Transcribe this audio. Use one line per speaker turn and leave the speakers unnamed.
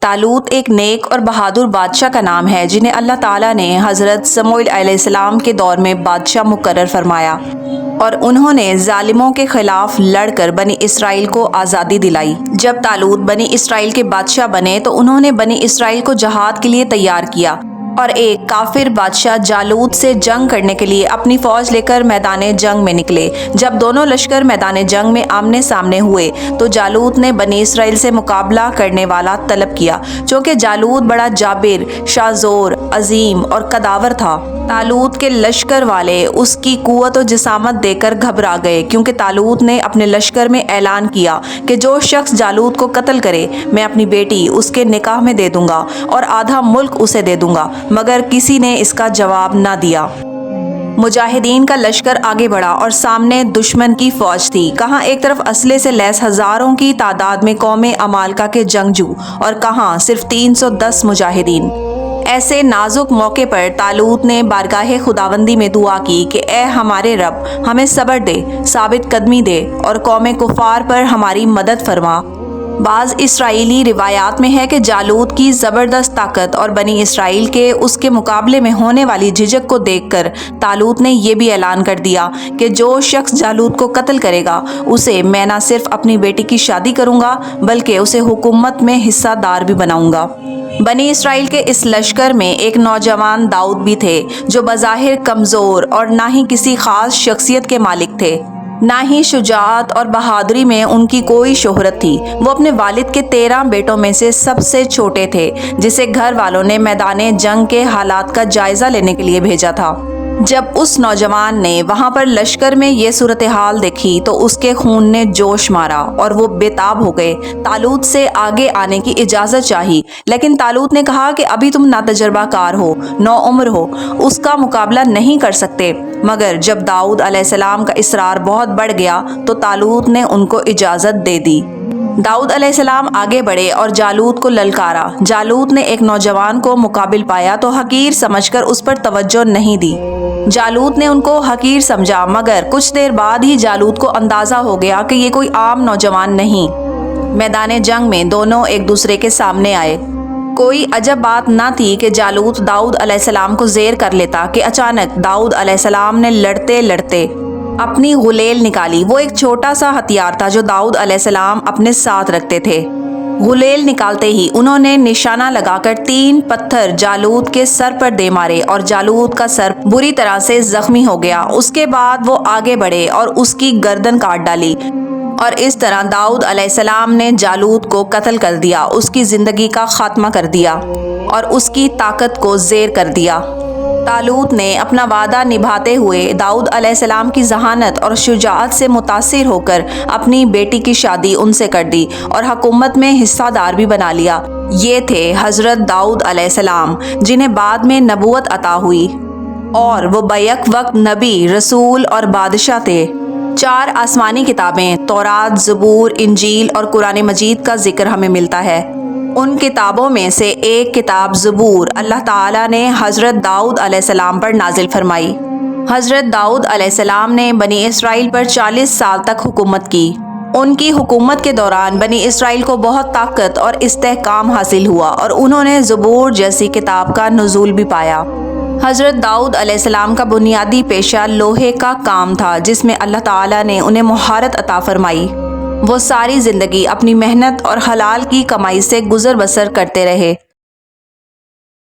طالوت ایک نیک اور بہادر بادشاہ کا نام ہے جنہیں اللہ تعالیٰ نے حضرت سموئیل علیہ السلام کے دور میں بادشاہ مقرر فرمایا، اور انہوں نے ظالموں کے خلاف لڑ کر بنی اسرائیل کو آزادی دلائی۔ جب طالوت بنی اسرائیل کے بادشاہ بنے تو انہوں نے بنی اسرائیل کو جہاد کے لیے تیار کیا، اور ایک کافر بادشاہ جالوت سے جنگ کرنے کے لیے اپنی فوج لے کر میدان جنگ میں نکلے۔ جب دونوں لشکر میدان جنگ میں آمنے سامنے ہوئے تو جالوت نے بنی اسرائیل سے مقابلہ کرنے والا طلب کیا، چونکہ جالوت بڑا جابر، شاذور، عظیم اور قداور تھا۔ طالوت کے لشکر والے اس کی قوت و جسامت دیکھ کر گھبرا گئے، کیونکہ طالوت نے اپنے لشکر میں اعلان کیا کہ جو شخص جالوت کو قتل کرے میں اپنی بیٹی اس کے نکاح میں دے دوں گا اور آدھا ملک اسے دے دوں گا، مگر کسی نے اس کا جواب نہ دیا۔ مجاہدین کا لشکر آگے بڑھا اور سامنے دشمن کی فوج تھی۔ کہاں ایک طرف اسلحے سے لیس ہزاروں کی تعداد میں قوم عمالقہ کے جنگجو اور کہاں صرف 310 مجاہدین۔ ایسے نازک موقع پر طالوت نے بارگاہ خداوندی میں دعا کی کہ اے ہمارے رب، ہمیں صبر دے، ثابت قدمی دے اور قوم کفار پر ہماری مدد فرما۔ بعض اسرائیلی روایات میں ہے کہ جالوت کی زبردست طاقت اور بنی اسرائیل کے اس کے مقابلے میں ہونے والی جھجک کو دیکھ کر طالوت نے یہ بھی اعلان کر دیا کہ جو شخص جالوت کو قتل کرے گا اسے میں نہ صرف اپنی بیٹی کی شادی کروں گا بلکہ اسے حکومت میں حصہ دار بھی بناؤں گا۔ بنی اسرائیل کے اس لشکر میں ایک نوجوان داؤد بھی تھے جو بظاہر کمزور اور نہ ہی کسی خاص شخصیت کے مالک تھے، نہ ہی شجاعت اور بہادری میں ان کی کوئی شہرت تھی۔ وہ اپنے والد کے 13 بیٹوں میں سے سب سے چھوٹے تھے، جسے گھر والوں نے میدان جنگ کے حالات کا جائزہ لینے کے لیے بھیجا تھا۔ جب اس نوجوان نے وہاں پر لشکر میں یہ صورتحال دیکھی تو اس کے خون نے جوش مارا اور وہ بے تاب ہو گئے۔ طالوت سے آگے آنے کی اجازت چاہی، لیکن طالوت نے کہا کہ ابھی تم ناتجربہ کار ہو، نو عمر ہو، اس کا مقابلہ نہیں کر سکتے۔ مگر جب داؤد علیہ السلام کا اصرار بہت بڑھ گیا تو طالوت نے ان کو اجازت دے دی۔ داؤد علیہ السلام آگے بڑھے اور جالوت کو للکارا۔ جالوت نے ایک نوجوان کو مقابل پایا تو حقیر سمجھ کر اس پر توجہ نہیں دی۔ جالوت نے ان کو حقیر سمجھا، مگر کچھ دیر بعد ہی جالوت کو اندازہ ہو گیا کہ یہ کوئی عام نوجوان نہیں۔ میدان جنگ میں دونوں ایک دوسرے کے سامنے آئے۔ کوئی عجب بات نہ تھی کہ جالوت داؤد علیہ السلام کو زیر کر لیتا کہ اچانک داؤد علیہ السلام نے لڑتے لڑتے اپنی غلیل نکالی۔ وہ ایک چھوٹا سا ہتھیار تھا جو داؤد علیہ السلام اپنے ساتھ رکھتے تھے۔ غلیل نکالتے ہی انہوں نے نشانہ لگا کر 3 پتھر جالوت کے سر پر دے مارے اور جالوت کا سر بری طرح سے زخمی ہو گیا۔ اس کے بعد وہ آگے بڑھے اور اس کی گردن کاٹ ڈالی، اور اس طرح داؤد علیہ السلام نے جالوت کو قتل کر دیا، اس کی زندگی کا خاتمہ کر دیا اور اس کی طاقت کو زیر کر دیا۔ طالوت نے اپنا وعدہ نبھاتے ہوئے داؤد علیہ السلام کی ذہانت اور شجاعت سے متاثر ہو کر اپنی بیٹی کی شادی ان سے کر دی اور حکومت میں حصہ دار بھی بنا لیا۔ یہ تھے حضرت داؤد علیہ السلام، جنہیں بعد میں نبوت عطا ہوئی، اور وہ بیک وقت نبی، رسول اور بادشاہ تھے۔ 4 آسمانی کتابیں تورات، زبور، انجیل اور قرآن مجید کا ذکر ہمیں ملتا ہے۔ ان کتابوں میں سے ایک کتاب زبور اللہ تعالیٰ نے حضرت داؤد علیہ السلام پر نازل فرمائی۔ حضرت داؤد علیہ السلام نے بنی اسرائیل پر 40 سال تک حکومت کی۔ ان کی حکومت کے دوران بنی اسرائیل کو بہت طاقت اور استحکام حاصل ہوا اور انہوں نے زبور جیسی کتاب کا نزول بھی پایا۔ حضرت داؤد علیہ السلام کا بنیادی پیشہ لوہے کا کام تھا، جس میں اللہ تعالیٰ نے انہیں مہارت عطا فرمائی۔ وہ ساری زندگی اپنی محنت اور حلال کی کمائی سے گزر بسر کرتے رہے۔